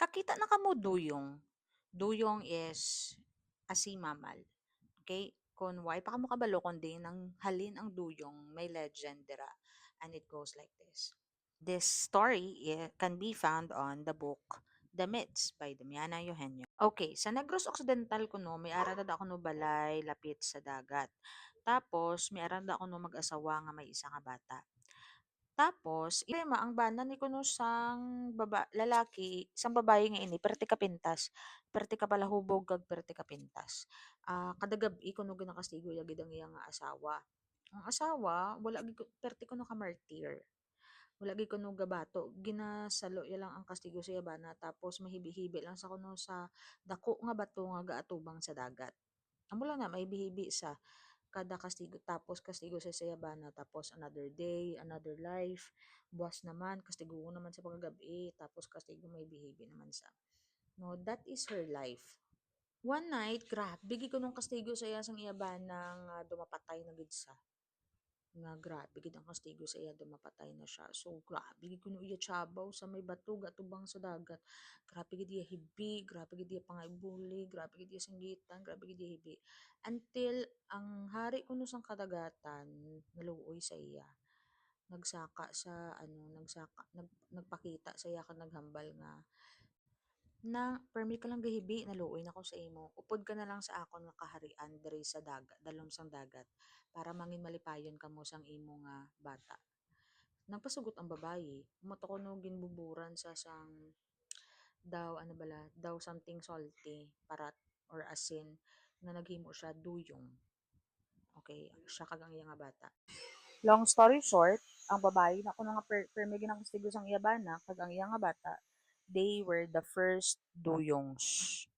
Kakita na kamo duyong. Duyong is asimamal. Okay? Kung why pa kamo kabalo kundi nang halin ang duyong may legend dira. And it goes like this. This story can be found on the book The Myths by Damiana Eugenio. Okay, sa Negros Occidental ko no, may arad ako no balay lapit sa dagat. Tapos may arad ako no mag-asawa nga may isa nga bata. Tapos, ang bana ni kuno sang lalaki, sang babae nga ini, perti ka pintas. Perti ka pala hubog kag perti ka pintas. Kada gabi kuno ginakastigo ya gid ang iyang asawa. Ang asawa, wala gid perti kuno ka martir. Wala gid kuno gabato. Ginasalo ya lang ang kastigo sa yabana tapos mahibi-hibi lang sa kuno sa dako nga bato nga gaatubang sa dagat. Amo lang na mahibi-hibi sa kada kastigo tapos kastigo sa sayabana tapos another day, another life, buwas naman, kastigo naman sa paggabi, tapos kastigo may bihibi naman sa. No, that is her life. One night, grabe ko nung kastigo sa iya sang iyabana nga dumapatay na gid sa nga grabe gid ang kastigo sa iya dumapatay na siya. So grabe gid kuno iya tiyabaw sa may bato gatubang sa dagat. Grabe gid iya hibi, grabe gid iya pangaybuli, grabe gid iya sanggitan, grabe gid iya hibi. Until ang hari kuno sang kadagatan naluoy sa iya. Nagsaka sa nagpakita sa iya kag naghambal nga na permi ka lang gahibi naluoy na ko sa imo. Upod ka na lang sa akon nga kaharian diri sa dagat, dalom sang dagat para mangin malipayon kamo sang imo nga bata. Nagpasugot ang babayi. Moto ko no ginbuburan sa sang daw ano bala, daw something salty, parat or asin na naghimo siya duyong. Okay, siya kag ang iya nga bata. Long story short, ang babayi na ko nga permi ginang kastigo sang iya bana kag ang iya nga bata, they were the first duyongs.